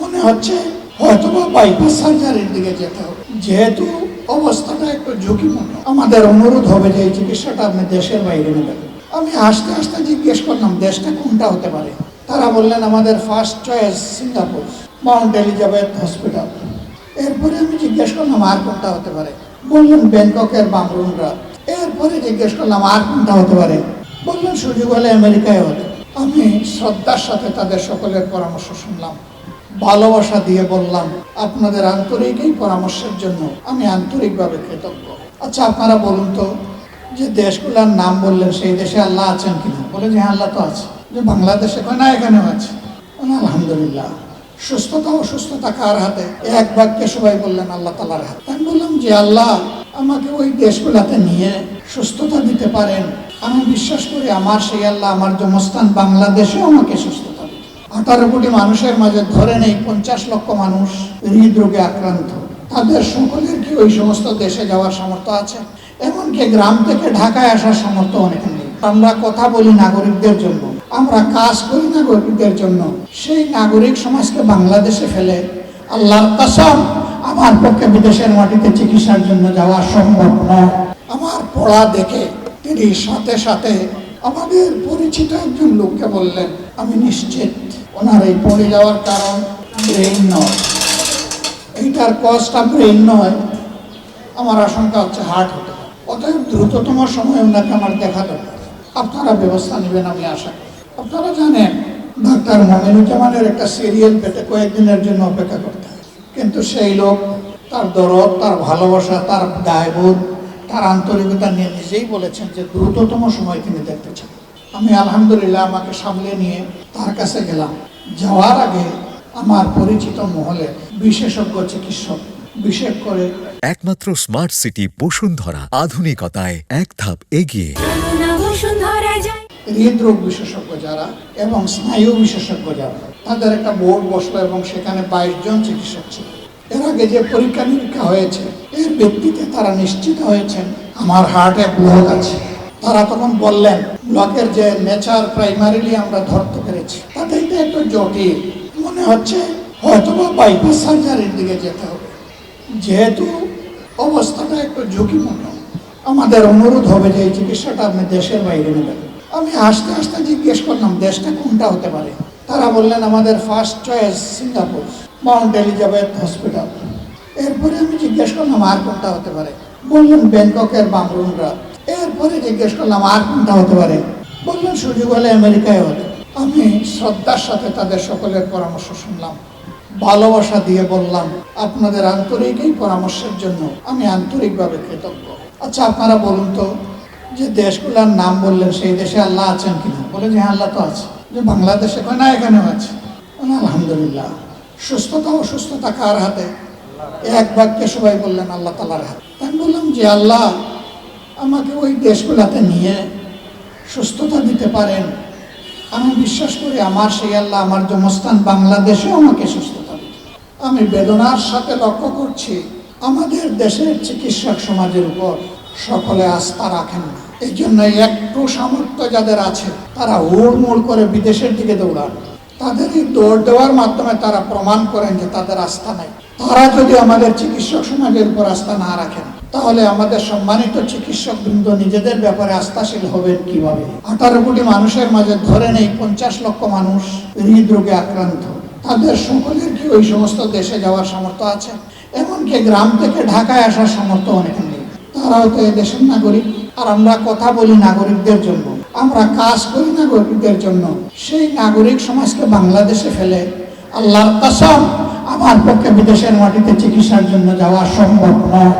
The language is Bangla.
মনে হচ্ছে হয়তো বা বাইপাস সার্জারির দিকে যেতে হবে, যেহেতু অবস্থাটা একটু ঝুঁকিপূর্ণ। আমাদের অনুরোধ হবে যে এই চিকিৎসাটা আপনি দেশের বাইরে নেবেন। আমি আস্তে আস্তে জিজ্ঞেস করলাম দেশটা কোনটা হতে পারে। তারা বললেন আমাদের first choice Singapore, Mount Elizabeth hospital. এরপরে আমি জিজ্ঞেস করলাম আর কোনটা হতে পারে। বললেন ব্যাংককের বামরুনরা। এরপরে জিজ্ঞেস করলাম আর কোনটা হতে পারে। বললেন সুযোগ হলে আমেরিকায় হতে। আমি শ্রদ্ধার সাথে তাদের সকলের পরামর্শ শুনলাম, ভালোবাসা দিয়ে বললাম আপনাদের আন্তরিক এই পরামর্শের জন্য আমি আন্তরিকভাবে কৃতজ্ঞ। আচ্ছা আপনারা বলুন তো, যে দেশগুলোর নাম বললেন সেই দেশে আল্লাহ আছেন কিনা? বলে যে আল্লাহ তো আছে। যে বাংলাদেশে কয় না এখানেও আছে। আলহামদুলিল্লাহ। সুস্থতা অসুস্থতা কার হাতে? এক বাক্যে সবাই বললেন আল্লাহ তাআলার হাতে। আমি বললাম যে আল্লাহ আমাকে ওই দেশগুলাতে নিয়ে সুস্থতা দিতে পারেন, আমি বিশ্বাস করি আমার সেই আল্লাহ আমার জন্মস্থান বাংলাদেশেও আমাকে সুস্থতা দিতে। 18 কোটি মানুষের মাঝে ধরে নেই 50 লক্ষ মানুষ হৃদরোগে আক্রান্ত। তাদের সকলের কি ওই সমস্ত দেশে যাওয়ার সামর্থ্য আছে? এমনকি গ্রাম থেকে ঢাকায় আসার সামর্থ্য অনেকে নেই। আমরা কথা বলি নাগরিকদের জন্য, আমরা কাজ করি নাগরিকদের জন্য। সেই নাগরিক সমাজকে বাংলাদেশে ফেলে আল্লাহর কসম আমার পক্ষে বিদেশের মাটিতে চিকিৎসার জন্য যাওয়া সম্ভব নয়। আমার পড়া দেখে তিনি সাথে সাথে আমাদের পরিচিত একজন লোককে বললেন আমি নিশ্চিত ওনার এই পড়ে যাওয়ার কারণ ব্রেইন নয়, এইটার কজটা ব্রেইন নয়, আমার আশঙ্কা হচ্ছে হার্ট হতে পারে। অতএব দ্রুততম সময়ে ওনাকে আমার দেখা দরকার। আপনারা ব্যবস্থা নেবেন আমি আশা করি। আপনারা জানেন ডাক্তার মমিনুজ্জামানের একটা সিরিয়াল পেতে কয়েকদিনের জন্য অপেক্ষা করতে হয়, কিন্তু সেই লোক তার দরদ, তার ভালোবাসা, তার দায়বোধ, তার আন্তরিকতা নিয়ে নিজেই বলেছেন যে দ্রুততম সময় তিনি দেখতে চান। আমি আলহামদুলিল্লাহ আমাকে সামলে নিয়ে তার কাছে গেলাম। যাওয়ার আগে আমার পরিচিত মহলে বিশেষজ্ঞ চিকিৎসক, বিশেষ করে একমাত্র স্মার্ট সিটি বসুন্ধরা, আধুনিকতায় এক ধাপ এগিয়ে। হৃদরোগ বিশেষজ্ঞ যারা এবং স্নায়ু বিশেষজ্ঞ যারা, তাদের একটা বোর্ড বসলো এবং সেখানে 22 জন চিকিৎসক ছিল। এর আগে যে পরীক্ষা নিরীক্ষা হয়েছে এর ভিত্তিতে তারা নিশ্চিত হয়েছেন আমার হার্টে ব্লক আছে। তারা তখন বললেন ব্লকের যে নেচার প্রাইমারিলি আমরা ধরতে পেরেছি তাতে একটু জটিল, মনে হচ্ছে হয়তো বা বাইপাস সার্জারির দিকে যেতে হবে, যেহেতু অবস্থাটা একটু ঝুঁকিপূর্ণ। আমাদের অনুরোধ হবে যে এই চিকিৎসাটা আপনি দেশের বাইরে নেবেন। আমি আস্তে আস্তে জিজ্ঞেস করলাম দেশটা কোনটা হতে পারে। তারা বললেন আমাদের first choice Singapore, Mount Elizabeth hospital. এরপরে আমি জিজ্ঞেস করলাম আর কোনটা হতে পারে। বললেন ব্যাংককের বামরুনরা। এরপরে জিজ্ঞেস করলাম আর কোনটা হতে পারে। বললেন সুযোগ হলে আমেরিকায় হতে। আমি শ্রদ্ধার সাথে তাদের সকলের পরামর্শ শুনলাম, ভালোবাসা দিয়ে বললাম আপনাদের আন্তরিক এই পরামর্শের জন্য আমি আন্তরিকভাবে কৃতজ্ঞ। আচ্ছা আপনারা বলুন তো, যে দেশগুলোর নাম বললেন সেই দেশে আল্লাহ আছেন কিনা? বলে যে আল্লাহ তো আছে। যে বাংলাদেশে কয় না এখানেও আছে। আলহামদুলিল্লাহ। সুস্থতা অসুস্থতা কার হাতে? এক বাক্যে সবাই বললেন আল্লাহ তাআলার হাতে। আমি বললাম যে আল্লাহ আমাকে ওই দেশগুলোতে নিয়ে সুস্থতা দিতে পারেন, আমি বিশ্বাস করি আমার সেই আল্লাহ আমার জন্মস্থান বাংলাদেশেও আমাকে সুস্থতা দিতে। আমি বেদনার সাথে লক্ষ্য করছি আমাদের দেশের চিকিৎসক সমাজের উপর সকলে আস্থা রাখেন না। এই জন্য একটু সামর্থ্য যাদের আছে তারা হুড়মুড় করে বিদেশের দিকে দৌড়ান। তাদের এই দৌড় দেওয়ার মাধ্যমে তারা প্রমাণ করেন যে তাদের আস্থা নাই। তারা যদি আমাদের চিকিৎসক সমাজের উপর আস্থা না রাখেন তাহলে আমাদের সম্মানিত চিকিৎসক বৃন্দ নিজেদের ব্যাপারে আস্থাশীল হবেন কিভাবে? 18 কোটি মানুষের মাঝে ধরে নেই 50 লক্ষ মানুষ হৃদরোগে আক্রান্ত। তাদের সকলের কি ওই সমস্ত দেশে যাওয়ার সামর্থ্য আছে? এমনকি গ্রাম থেকে ঢাকায় আসার সামর্থ্য অনেকে নেই। তারাও তো দেশের নাগরিক। আর আমরা কথা বলি নাগরিকদের জন্য, আমরা কাজ করি নাগরিকদের জন্য। সেই নাগরিক সমাজকে বাংলাদেশে ফেলে আল্লাহর কসম আমার পক্ষে বিদেশের মাটিতে চিকিৎসার জন্য যাওয়া সম্ভব নয়।